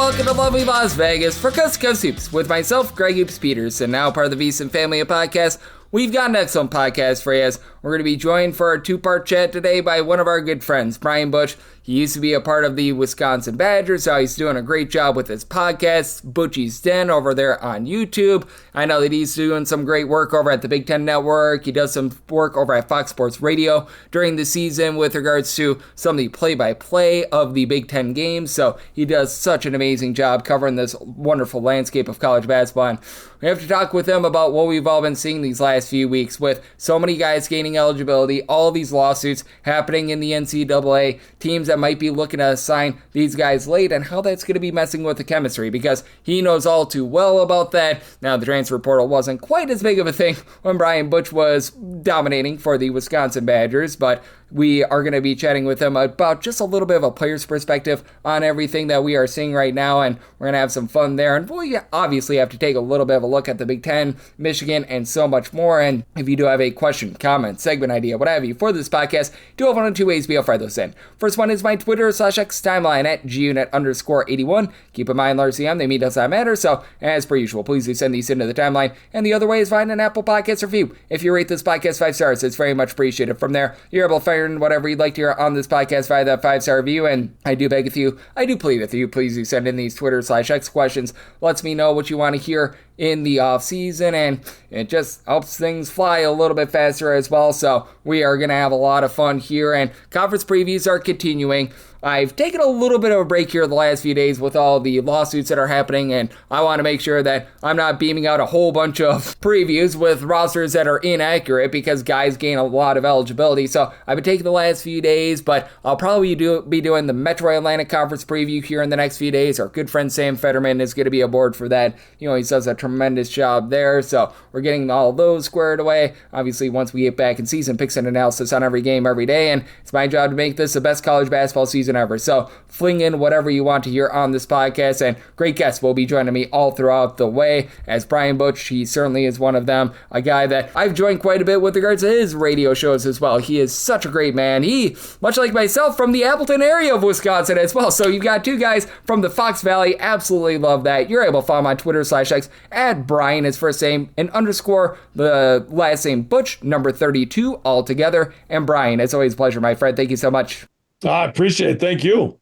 welcome to lovely Las Vegas for Coast to Coast Hoops with myself, Greg Hoops Peterson, now part of the VSiN family of podcasts. We've got an excellent podcast for you as we're going to be joined for our two-part chat today by one of our good friends, Brian Butch. He used to be a part of the Wisconsin Badgers, so he's doing a great job with his podcast, Butchie's Den, over there on YouTube. I know that he's doing some great work over at the Big Ten Network. He does some work over at Fox Sports Radio during the season with regards to some of the play-by-play of the Big Ten games, so he does such an amazing job covering this wonderful landscape of college basketball. And we have to talk with him about what we've all been seeing these last few weeks with so many guys gaining eligibility, all these lawsuits happening in the NCAA, teams that might be looking to assign these guys late, and how that's going to be messing with the chemistry, because he knows all too well about that. Now, the transfer portal wasn't quite as big of a thing when Brian Butch was dominating for the Wisconsin Badgers, but we are going to be chatting with him about just a little bit of a player's perspective on everything that we are seeing right now, and we're going to have some fun there. And we obviously have to take a little bit of a look at the Big Ten, Michigan, and so much more. And if you do have a question, comment, segment idea, what have you, for this podcast, do have one of two ways to be able to fire those in. First one is my Twitter/X timeline at gunit_81. Keep in mind, largely on, they mean does not matter, so as per usual, please do send these into the timeline. And the other way is find an Apple Podcast review. If you rate this podcast 5 stars, it's very much appreciated. From there, you're able to fire in whatever you'd like to hear on this podcast via that 5-star review. And I do beg with you, I do plead with you, please do send in these Twitter/X questions. Lets me know what you want to hear in the off season, and it just helps things fly a little bit faster as well. So we are going to have a lot of fun here, and conference previews are continuing. I've taken a little bit of a break here the last few days with all the lawsuits that are happening, and I want to make sure that I'm not beaming out a whole bunch of previews with rosters that are inaccurate because guys gain a lot of eligibility. So I've been taking the last few days, but I'll probably be doing the Metro Atlantic Conference preview here in the next few days. Our good friend Sam Fetterman is going to be aboard for that. You know, he does a tremendous job there, so we're getting all those squared away. Obviously, once we get back in season, picks and analysis on every game every day, and it's my job to make this the best college basketball season ever. So fling in whatever you want to hear on this podcast, and great guests will be joining me all throughout the way. As Brian Butch, he certainly is one of them, a guy that I've joined quite a bit with regards to his radio shows as well. He is such a great man. He, much like myself, from the Appleton area of Wisconsin as well. So you've got two guys from the Fox Valley. Absolutely love that. You're able to follow him on Twitter/X at Brian, his first name, and underscore the last name Butch, number 32 all together. And Brian, it's always a pleasure, my friend. Thank you so much. I appreciate it. Thank you.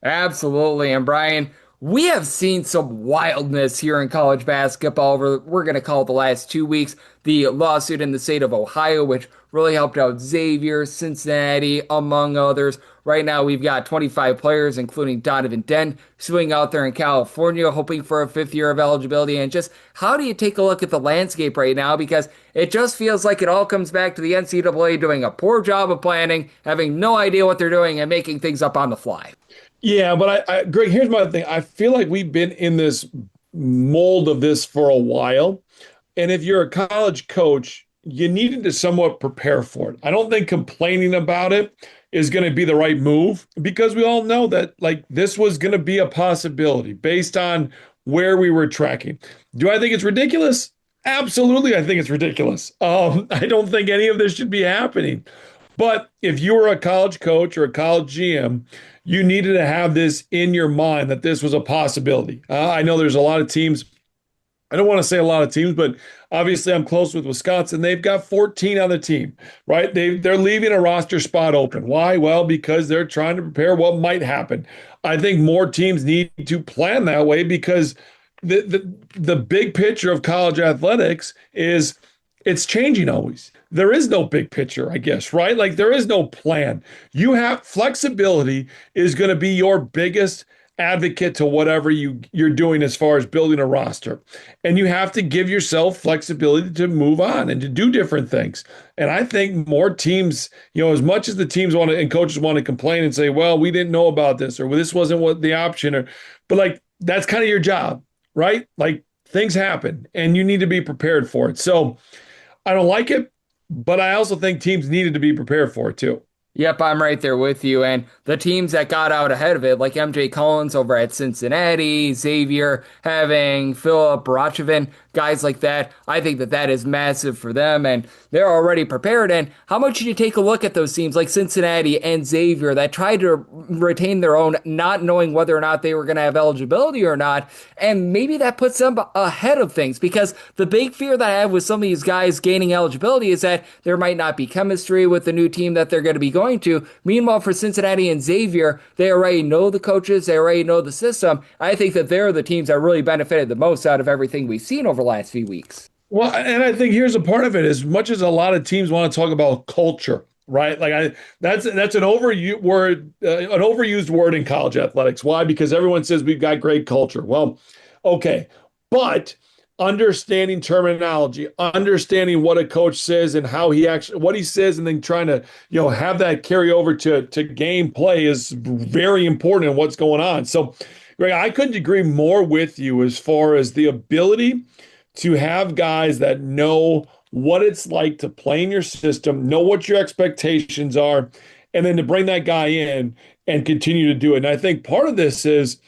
Absolutely. And Brian, we have seen some wildness here in college basketball over, we're going to call it the last 2 weeks. The lawsuit in the state of Ohio, which really helped out Xavier, Cincinnati, among others. Right now, we've got 25 players, including Donovan Dent, suing out there in California, hoping for a 5th year of eligibility. And just how do you take a look at the landscape right now? Because it just feels like it all comes back to the NCAA doing a poor job of planning, having no idea what they're doing, and making things up on the fly. Yeah, but Greg, here's my thing. I feel like we've been in this mold of this for a while. And if you're a college coach, you needed to somewhat prepare for it. I don't think complaining about it is going to be the right move, because we all know that like this was going to be a possibility based on where we were tracking. Do I think it's ridiculous? Absolutely, I think it's ridiculous. I don't think any of this should be happening. But if you were a college coach or a college GM, you needed to have this in your mind that this was a possibility. I know there's a lot of teams. I don't want to say a lot of teams, but obviously I'm close with Wisconsin. They've got 14 on the team, right? They're leaving a roster spot open. Why? Well, because they're trying to prepare what might happen. I think more teams need to plan that way, because the big picture of college athletics is it's changing always. There is no big picture, I guess, right? Like there is no plan. You have flexibility is going to be your biggest advocate to whatever you're doing as far as building a roster. And you have to give yourself flexibility to move on and to do different things. And I think more teams, as much as the teams want to and coaches want to complain and say, well, we didn't know about this, or well, this wasn't what the option, but like that's kind of your job, right? Like things happen and you need to be prepared for it. So I don't like it, but I also think teams needed to be prepared for it too. Yep, I'm right there with you. And the teams that got out ahead of it, like MJ Collins over at Cincinnati, Xavier having Philip Barachevin, guys like that, I think that that is massive for them. And they're already prepared. And how much did you take a look at those teams like Cincinnati and Xavier that tried to retain their own, not knowing whether or not they were going to have eligibility or not? And maybe that puts them ahead of things because the big fear that I have with some of these guys gaining eligibility is that there might not be chemistry with the new team that they're going to be going to. Meanwhile, for Cincinnati and Xavier, they already know the coaches, they already know the system. I think that they're the teams that really benefited the most out of everything we've seen over the last few weeks. Well, and I think here's a part of it. As much as a lot of teams want to talk about culture, right? That's an overused word in college athletics. Why? Because everyone says we've got great culture. Well, okay, but understanding terminology, understanding what a coach says and how he actually what he says, and then trying to have that carry over to game play is very important in what's going on. So, Greg, I couldn't agree more with you as far as the ability to have guys that know what it's like to play in your system, know what your expectations are, and then to bring that guy in and continue to do it. And I think part of this is,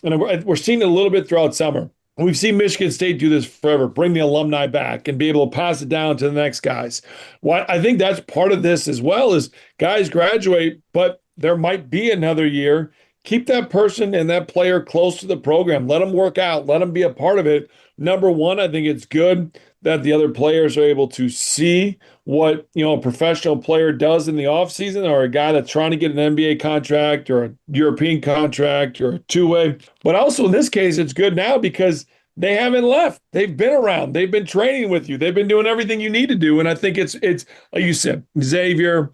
and we're seeing it a little bit throughout summer. We've seen Michigan State do this forever, bring the alumni back and be able to pass it down to the next guys. Well, I think that's part of this as well is guys graduate, but there might be another year. Keep that person and that player close to the program. Let them work out. Let them be a part of it. Number one, I think it's good that the other players are able to see what a professional player does in the offseason, or a guy that's trying to get an NBA contract or a European contract or a two-way. But also in this case, it's good now because they haven't left. They've been around. They've been training with you. They've been doing everything you need to do. And I think it's like you said, Xavier,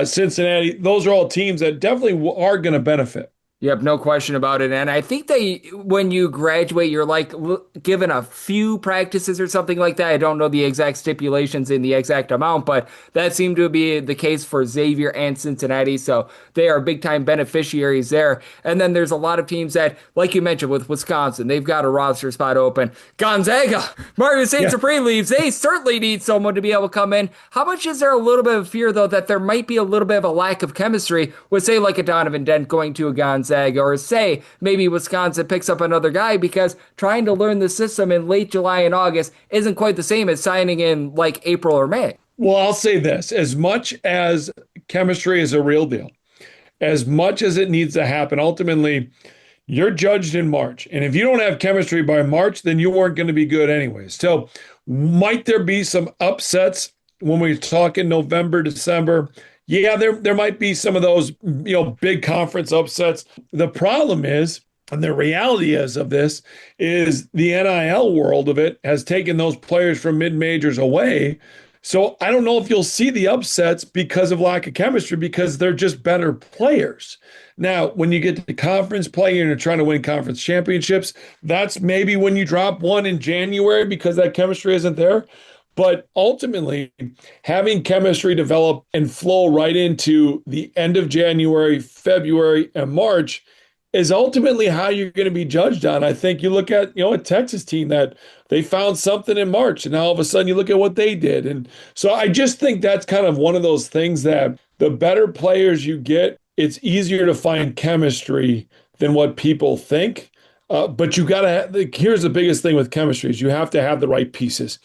Cincinnati, those are all teams that definitely are going to benefit. Yep, no question about it. And I think that when you graduate, you're like given a few practices or something like that. I don't know the exact stipulations in the exact amount, but that seemed to be the case for Xavier and Cincinnati. So they are big time beneficiaries there. And then there's a lot of teams that, like you mentioned with Wisconsin, they've got a roster spot open. Gonzaga, Mario St. Cyprien leaves. They certainly need someone to be able to come in. How much is there a little bit of fear, though, that there might be a little bit of a lack of chemistry with, say, like a Donovan Dent going to a Gonzaga? Or say maybe Wisconsin picks up another guy because trying to learn the system in late July and August isn't quite the same as signing in like April or May. Well, I'll say this, as much as chemistry is a real deal, as much as it needs to happen, ultimately you're judged in March. And if you don't have chemistry by March, then you weren't going to be good anyways. So might there be some upsets when we talk in November, December? Yeah, there might be some of those, big conference upsets. The problem is, and the reality of this, is the NIL world of it has taken those players from mid-majors away. So I don't know if you'll see the upsets because of lack of chemistry, because they're just better players. Now, when you get to conference play and you're trying to win conference championships, that's maybe when you drop one in January because that chemistry isn't there. But ultimately, having chemistry develop and flow right into the end of January, February, and March is ultimately how you're going to be judged on. I think you look at, a Texas team that they found something in March, and now all of a sudden you look at what they did. And so I just think that's kind of one of those things that the better players you get, it's easier to find chemistry than what people think. But you got to, here's the biggest thing with chemistry is you have to have the right pieces.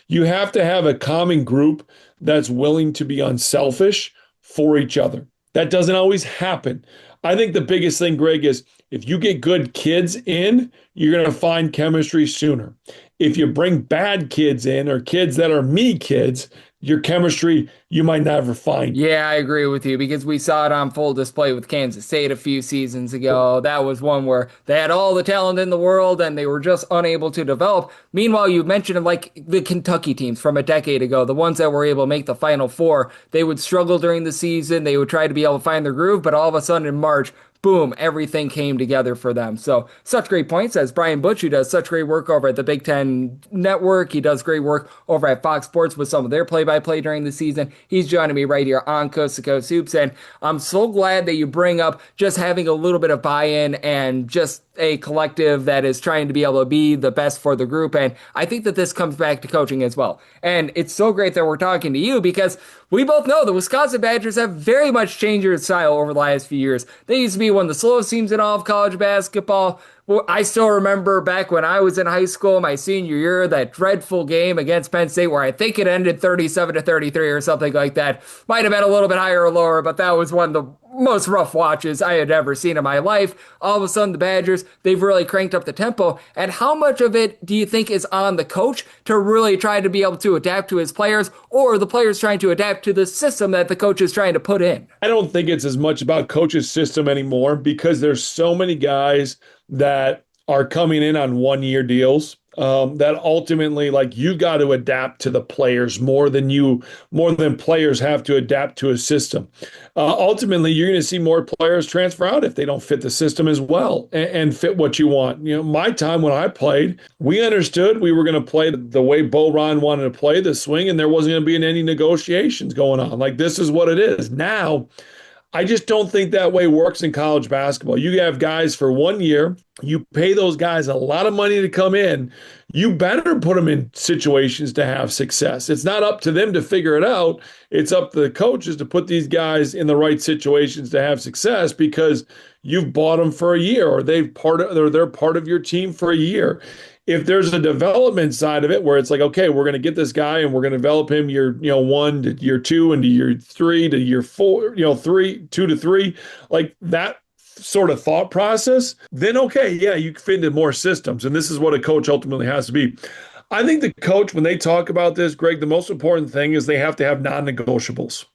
You have to have a common group that's willing to be unselfish for each other. That doesn't always happen. I think the biggest thing, Greg, is if you get good kids in, you're going to find chemistry sooner. If you bring bad kids in or kids that are me kids, your chemistry you might never find. Yeah, I agree with you because we saw it on full display with Kansas State a few seasons ago. That was one where they had all the talent in the world and they were just unable to develop. Meanwhile, you mentioned like the Kentucky teams from a decade ago, the ones that were able to make the Final Four. They would struggle during the season. They would try to be able to find their groove, but all of a sudden in March, boom, everything came together for them. So such great points as Brian Butch, who does such great work over at the Big Ten Network. He does great work over at Fox Sports with some of their play-by-play during the season. He's joining me right here on Coast to Coast Hoops. And I'm so glad that you bring up just having a little bit of buy-in and just a collective that is trying to be able to be the best for the group. And I think that this comes back to coaching as well. And it's so great that we're talking to you because we both know the Wisconsin Badgers have very much changed their style over the last few years. They used to be one of the slowest teams in all of college basketball. Well, I still remember back when I was in high school, my senior year, that dreadful game against Penn State where I think it ended 37-33 or something like that. Might have been a little bit higher or lower, but that was one of the most rough watches I had ever seen in my life. All of a sudden, the Badgers, they've really cranked up the tempo. And how much of it do you think is on the coach to really try to be able to adapt to his players, or the players trying to adapt to the system that the coach is trying to put in? I don't think it's as much about coach's system anymore because there's so many guys that are coming in on 1-year deals that ultimately, like, you got to adapt to the players more than players have to adapt to a system. Ultimately, you're going to see more players transfer out if they don't fit the system as well and fit what you want. You know, my time when I played, we understood we were going to play the way Bo Ron wanted to play the swing, and there wasn't going to be any negotiations going on. Like, this is what it is. Now, I just don't think that way works in college basketball. You have guys for 1 year. You pay those guys a lot of money to come in. You better put them in situations to have success. It's not up to them to figure it out. It's up to the coaches to put these guys in the right situations to have success because you've bought them for a year or they're part of your team for a year. If there's a development side of it where it's like, okay, we're going to get this guy and we're going to develop him year 1 to year 2 and to year 3 to year 4, 2 to 3, like that sort of thought process, then okay, yeah, you can fit into more systems. And this is what a coach ultimately has to be. I think the coach, when they talk about this, Greg, the most important thing is they have to have non-negotiables.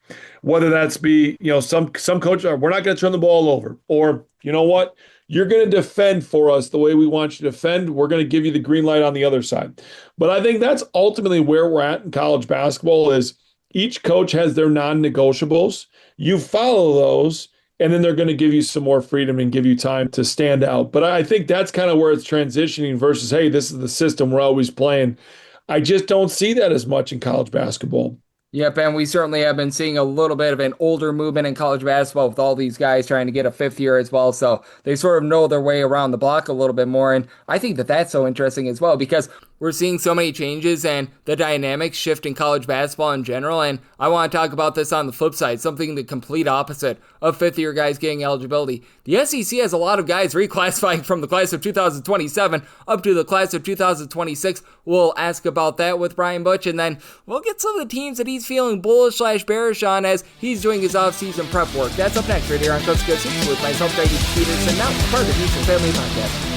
Whether that's be, some coaches are, we're not going to turn the ball over, or you know what? You're going to defend for us the way we want you to defend. We're going to give you the green light on the other side. But I think that's ultimately where we're at in college basketball is each coach has their non-negotiables. You follow those, and then they're going to give you some more freedom and give you time to stand out. But I think that's kind of where it's transitioning versus, hey, this is the system we're always playing. I just don't see that as much in college basketball. Yep, and we certainly have been seeing a little bit of an older movement in college basketball with all these guys trying to get a fifth year as well, so they sort of know their way around the block a little bit more, and I think that that's so interesting as well because we're seeing so many changes and the dynamics shift in college basketball in general, and I want to talk about this on the flip side, something the complete opposite of fifth-year guys getting eligibility. The SEC has a lot of guys reclassifying from the class of 2027 up to the class of 2026. We'll ask about that with Brian Butch, and then we'll get some of the teams that he's feeling bullish/bearish on as he's doing his off-season prep work. That's up next right here on Coast to Coast Hoops with myself, Greg Peterson, now part of the Houston Family Podcast.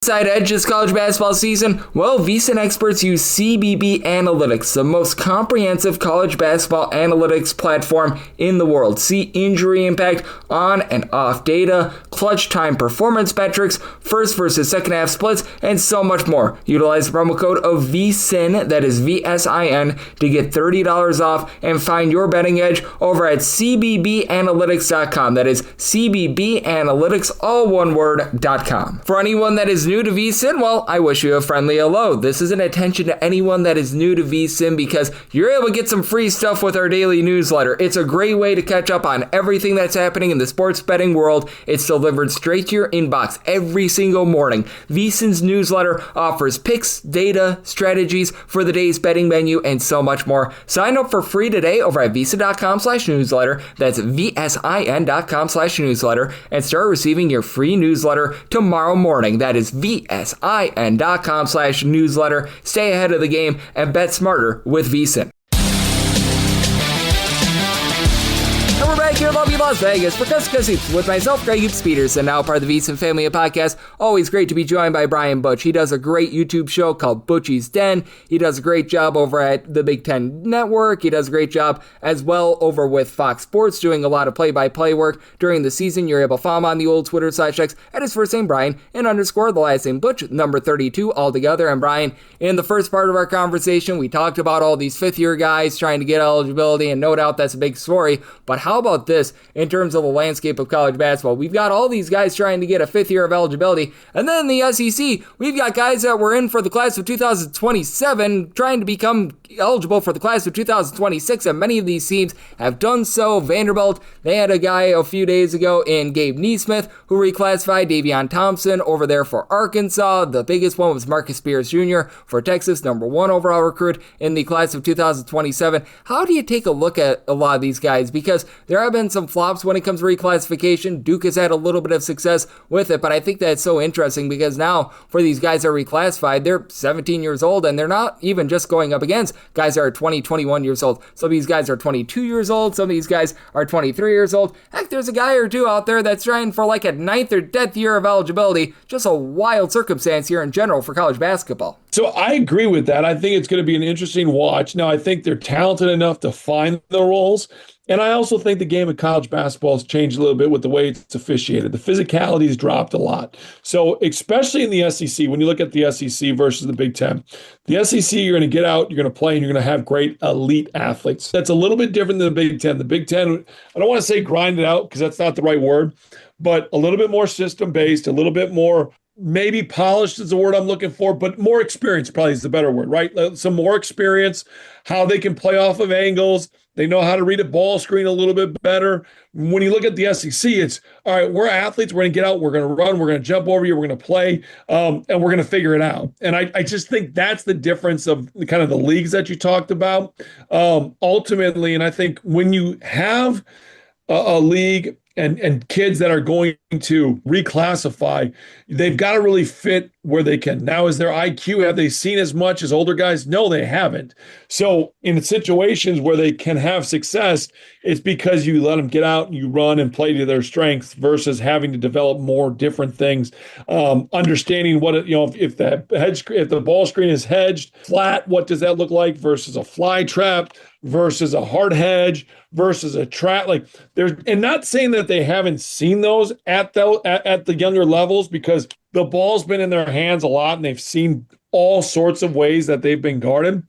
Side edge this college basketball season? Well, VSiN experts use CBB Analytics, the most comprehensive college basketball analytics platform in the world. See injury impact, on and off data, clutch time performance metrics, first versus second half splits, and so much more. Utilize the promo code of VSiN, that is VSIN, to get $30 off and find your betting edge over at cbbanalytics.com. That is cbbanalytics, all one word.com. For anyone that is new to VSiN, well, I wish you a friendly hello. This is an attention to anyone that is new to VSiN because you're able to get some free stuff with our daily newsletter. It's a great way to catch up on everything that's happening in the sports betting world. It's delivered straight to your inbox every single morning. VSiN's newsletter offers picks, data, strategies for the day's betting menu, and so much more. Sign up for free today over at VSiN.com/newsletter. That's VSIN.com/newsletter and start receiving your free newsletter tomorrow morning. That is VSIN.com/newsletter. Stay ahead of the game and bet smarter with VSiN. And we're back here in lovely Las Vegas for Coast to Coast Hoops with myself, Greg Peterson, now part of the VSiN Family Podcast. Always great to be joined by Brian Butch. He does a great YouTube show called Butchie's Den. He does a great job over at the Big Ten Network. He does a great job as well over with Fox Sports, doing a lot of play-by-play work during the season. You're able to follow him on the old Twitter /X at his first name, Brian, and underscore the last name, Butch, number 32 altogether. And Brian, in the first part of our conversation, we talked about all these fifth-year guys trying to get eligibility, and no doubt that's a big story. But how about this in terms of the landscape of college basketball? We've got all these guys trying to get a fifth year of eligibility, and then in the SEC, we've got guys that were in for the class of 2027 trying to become eligible for the class of 2026, and many of these teams have done so. Vanderbilt, they had a guy a few days ago in Gabe Neesmith who reclassified. Davion Thompson over there for Arkansas. The biggest one was Marcus Spears Jr. for Texas, number 1 overall recruit in the class of 2027. How do you take a look at a lot of these guys? Because there have been some flops when it comes to reclassification. Duke has had a little bit of success with it, but I think that's so interesting because now for these guys that are reclassified, they're 17 years old, and they're not even just going up against guys that are 20, 21 years old. Some of these guys are 22 years old. Some of these guys are 23 years old. Heck, there's a guy or two out there that's trying for like a 9th or 10th year of eligibility. Just a wild circumstance here in general for college basketball. So I agree with that. I think it's going to be an interesting watch. Now, I think they're talented enough to find the roles. And I also think the game of college basketball has changed a little bit with the way it's officiated. The physicality has dropped a lot. So especially in the SEC, when you look at the SEC versus the Big Ten, the SEC, you're going to get out, you're going to play, and you're going to have great elite athletes. That's a little bit different than the Big Ten. The Big Ten, I don't want to say grind it out because that's not the right word, but a little bit more system-based, a little bit more maybe polished is the word I'm looking for, but more experience probably is the better word, right? Some more experience, how they can play off of angles. They know how to read a ball screen a little bit better. When you look at the SEC, it's, all right, we're athletes. We're going to get out. We're going to run. We're going to jump over you. We're going to play, and we're going to figure it out. And I just think that's the difference of kind of the leagues that you talked about ultimately. And I think when you have a league and kids that are going to reclassify, they've got to really fit where they can. Now, is their IQ, have they seen as much as older guys? No, they haven't. So in situations where they can have success, it's because you let them get out and you run and play to their strengths versus having to develop more different things. Understanding what, if the ball screen is hedged flat, what does that look like versus a fly trap versus a hard hedge versus a trap? Like and not saying that they haven't seen those at the younger levels, because the ball's been in their hands a lot and they've seen all sorts of ways that they've been guarded.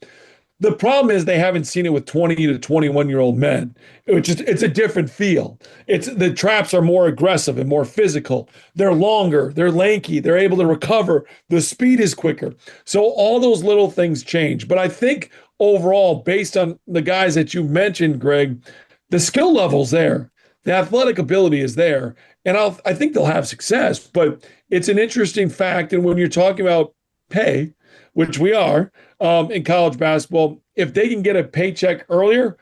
The problem is they haven't seen it with 20 to 21-year-old men. It's a different feel. The traps are more aggressive and more physical. They're longer, they're lanky, they're able to recover. The speed is quicker. So all those little things change. But I think overall, based on the guys that you mentioned, Greg, the skill level's there. The athletic ability is there. And I think they'll have success. But it's an interesting fact. And when you're talking about pay, which we are in college basketball, if they can get a paycheck earlier,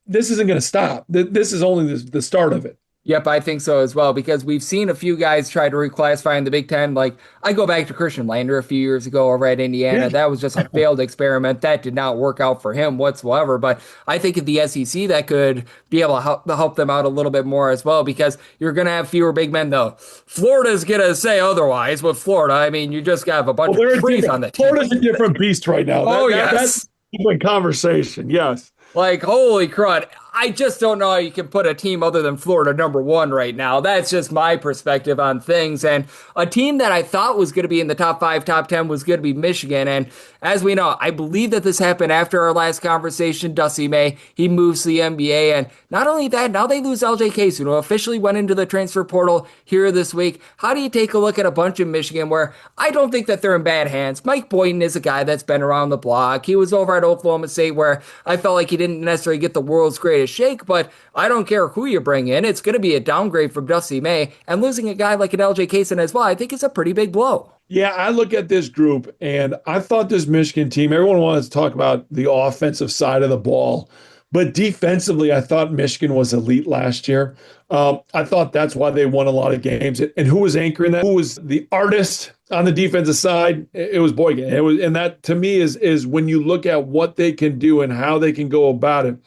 this isn't going to stop. This is only the start of it. Yep, I think so as well, because we've seen a few guys try to reclassify in the Big Ten. Like, I go back to Christian Lander a few years ago over at Indiana. Yeah. That was just a failed experiment. That did not work out for him whatsoever. But I think at the SEC, that could be able to help them out a little bit more as well, because you're going to have fewer big men, though. Florida's going to say otherwise with Florida. I mean, you just got a bunch of trees on the team. Florida's a different beast right now. Yes. That's a different conversation, yes. Like, holy crud. I just don't know how you can put a team other than Florida number 1 right now. That's just my perspective on things. And a team that I thought was going to be in the top 5, top 10 was going to be Michigan. And as we know, I believe that this happened after our last conversation. Dusty May, he moves to the NBA. And not only that, now they lose LJ Casey, who officially went into the transfer portal here this week. How do you take a look at a bunch of Michigan where I don't think that they're in bad hands? Mike Boynton is a guy that's been around the block. He was over at Oklahoma State where I felt like he didn't necessarily get the world's greatest shake, but I don't care who you bring in. It's going to be a downgrade from Dusty May, and losing a guy like an LJ Kaysen as well, I think is a pretty big blow. Yeah, I look at this group, and I thought this Michigan team, everyone wanted to talk about the offensive side of the ball, but defensively, I thought Michigan was elite last year. I thought that's why they won a lot of games. And who was anchoring that? Who was the artist on the defensive side? It was Boykin. And that, to me, is when you look at what they can do and how they can go about it.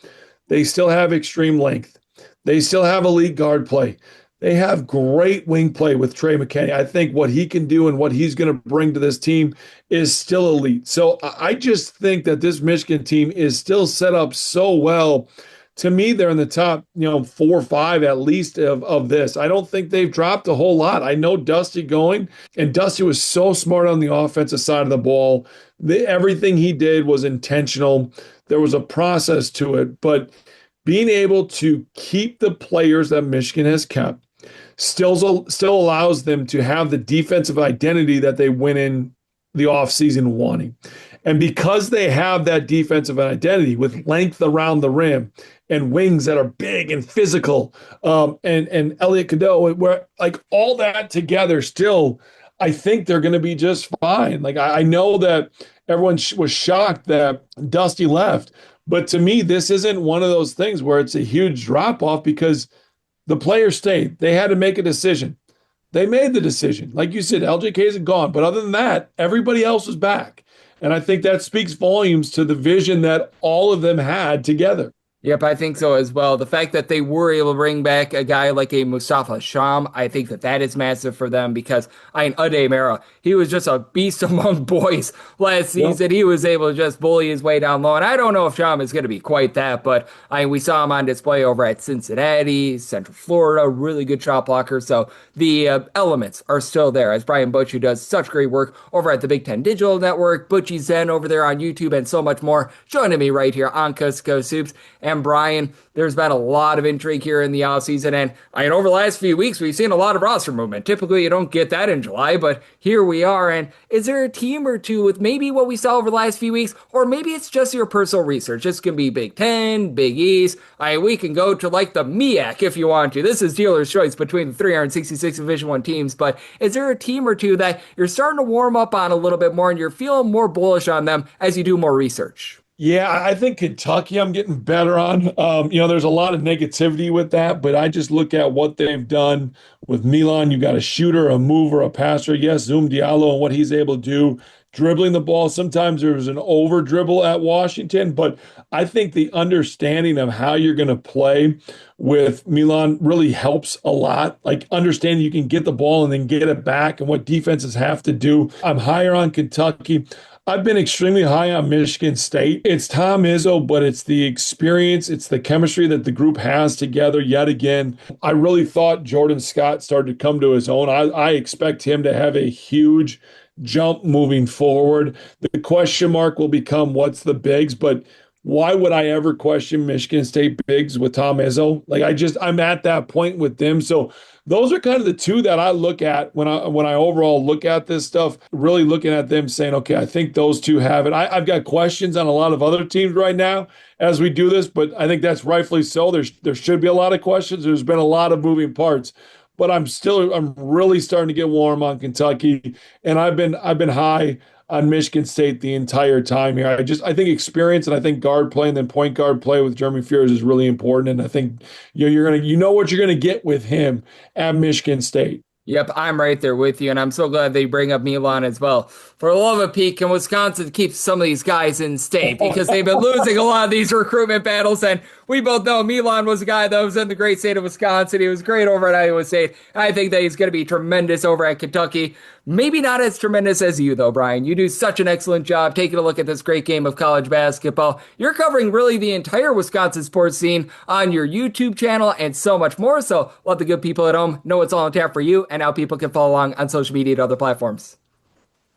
They still have extreme length. They still have elite guard play. They have great wing play with Trey McKinney. I think what he can do and what he's going to bring to this team is still elite. So I just think that this Michigan team is still set up so well. To me, they're in the top, 4 or 5 at least of this. I don't think they've dropped a whole lot. I know Dusty going, and Dusty was so smart on the offensive side of the ball. Everything he did was intentional. There was a process to it, but being able to keep the players that Michigan has kept still allows them to have the defensive identity that they went in the offseason wanting. And because they have that defensive identity with length around the rim and wings that are big and physical, and Elliot Cadeau, where like all that together still, I think they're going to be just fine. Like I know that everyone was shocked that Dusty left, but to me, this isn't one of those things where it's a huge drop off because the players stayed. They had to make a decision. They made the decision. Like you said, LJK isn't gone. But other than that, everybody else is back. And I think that speaks volumes to the vision that all of them had together. Yep, I think so as well. The fact that they were able to bring back a guy like a Mustafa Sham, I think that that is massive for them because, Ade Mera, he was just a beast among boys last season. He was able to just bully his way down low. And I don't know if Sham is going to be quite that, but we saw him on display over at Cincinnati, Central Florida, really good shot blocker. So the elements are still there. As Brian Butch, who does such great work over at the Big Ten Digital Network, Butchie Zen over there on YouTube, and so much more, joining me right here on Coast to Coast Hoops. And Brian, there's been a lot of intrigue here in the offseason, and over the last few weeks, we've seen a lot of roster movement. Typically, you don't get that in July, but here we are. And is there a team or two with maybe what we saw over the last few weeks, or maybe it's just your personal research? This can be Big Ten, Big East. We can go to like the MEAC if you want to. This is dealer's choice between the 366 Division I teams, but is there a team or two that you're starting to warm up on a little bit more and you're feeling more bullish on them as you do more research? Yeah, I think Kentucky I'm getting better on. There's a lot of negativity with that, but I just look at what they've done with Milan. You got a shooter, a mover, a passer. Yes, Zoom Diallo and what he's able to do, dribbling the ball. Sometimes there's an over dribble at Washington, but I think the understanding of how you're going to play with Milan really helps a lot. Like understanding you can get the ball and then get it back and what defenses have to do. I'm higher on Kentucky. I've been extremely high on Michigan State. It's Tom Izzo, but it's the experience, it's the chemistry that the group has together yet again. I really thought Jordan Scott started to come to his own. I expect him to have a huge jump moving forward. The question mark will become what's the bigs, but why would I ever question Michigan State bigs with Tom Izzo? Like I'm at that point with them. So those are kind of the two that I look at when I overall look at this stuff, really looking at them saying, okay, I think those two have it. I've got questions on a lot of other teams right now as we do this, but I think that's rightfully so. There should be a lot of questions. There's been a lot of moving parts, but I'm really starting to get warm on Kentucky, and I've been high on Michigan State the entire time here. I think experience and I think guard play and then point guard play with Jeremy Fears is really important. And I think you know what you're gonna get with him at Michigan State. Yep, I'm right there with you, and I'm so glad they bring up Milan as well. For the love of Pete, can Wisconsin keep some of these guys in state? Because they've been losing a lot of these recruitment battles, and we both know Milan was a guy that was in the great state of Wisconsin. He was great over at Iowa State. I think that he's going to be tremendous over at Kentucky. Maybe not as tremendous as you, though, Brian. You do such an excellent job taking a look at this great game of college basketball. You're covering really the entire Wisconsin sports scene on your YouTube channel and so much more. So let the good people at home know it's all on tap for you and how people can follow along on social media and other platforms.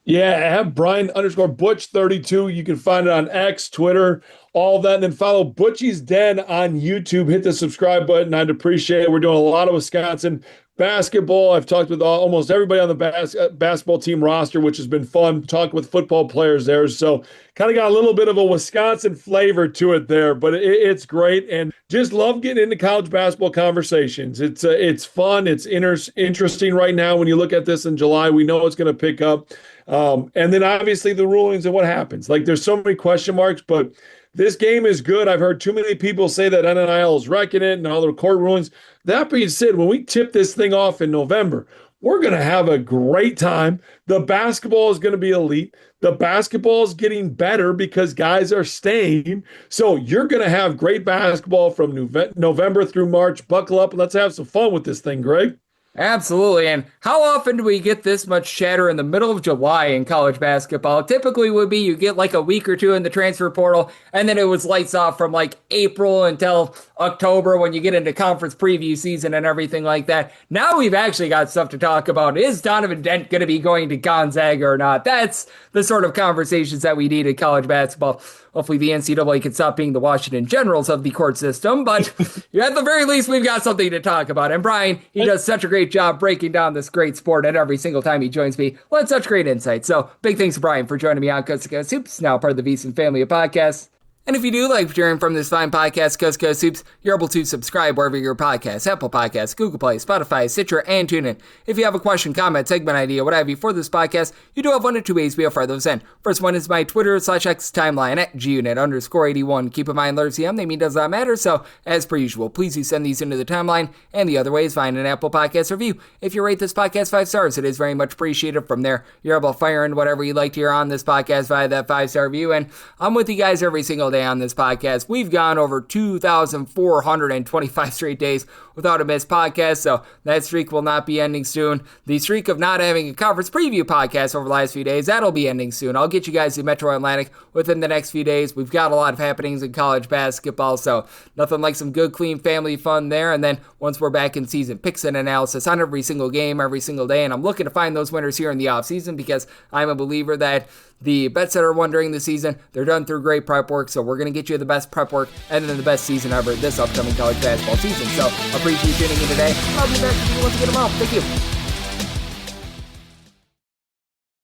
Yeah, at Brian_Butch32. You can find it on X, Twitter, all of that. And then follow Butchie's Den on YouTube. Hit the subscribe button. I'd appreciate it. We're doing a lot of Wisconsin basketball. I've talked with almost everybody on the basketball team roster, which has been fun. Talked with football players there. So kind of got a little bit of a Wisconsin flavor to it there, but it's great. And just love getting into college basketball conversations. It's fun. It's interesting right now. When you look at this in July, we know it's going to pick up. And then obviously the rulings and what happens. Like there's so many question marks, but this game is good. I've heard too many people say that NIL is wrecking it and all the court rulings. That being said, when we tip this thing off in November, we're going to have a great time. The basketball is going to be elite. The basketball is getting better because guys are staying. So you're going to have great basketball from November through March. Buckle up and let's have some fun with this thing, Greg. Absolutely. And how often do we get this much chatter in the middle of July in college basketball? Typically would be you get like a week or two in the transfer portal, and then it was lights off from like April until October when you get into conference preview season and everything like that. Now we've actually got stuff to talk about. Is Donovan Dent going to be going to Gonzaga or not? That's the sort of conversations that we need in college basketball. Hopefully the NCAA can stop being the Washington Generals of the court system, but at the very least, we've got something to talk about. And Brian, he does such a great great job breaking down this great sport, and every single time he joins me, with such great insight. So big thanks to Brian for joining me on Coast to Coast Hoops, now part of the VSiN family of podcasts. And if you do like hearing from this fine podcast, Coast to Coast Hoops, you're able to subscribe wherever your podcasts, Apple Podcasts, Google Play, Spotify, Stitcher, and TuneIn. If you have a question, comment, segment idea, what have you for this podcast, you do have one or two ways we'll fire those in. First one is my Twitter/X timeline at gunit_81. Keep in mind, letters CM, they mean does not matter, so as per usual, please do send these into the timeline. And the other way is find an Apple Podcast review. If you rate this podcast 5 stars, it is very much appreciated. From there, you're able to fire in whatever you'd like to hear on this podcast via that 5-star review. And I'm with you guys every single day on this podcast. We've gone over 2,425 straight days without a missed podcast, so that streak will not be ending soon. The streak of not having a conference preview podcast over the last few days, that'll be ending soon. I'll get you guys to Metro Atlantic within the next few days. We've got a lot of happenings in college basketball, so nothing like some good, clean family fun there. And then once we're back in season, picks and analysis on every single game, every single day. And I'm looking to find those winners here in the offseason, because I'm a believer that the bets that are won during the season, they're done through great prep work. So we're going to get you the best prep work and then the best season ever this upcoming college basketball season. So appreciate you tuning in today. I'll be back with you once again tomorrow. Thank you.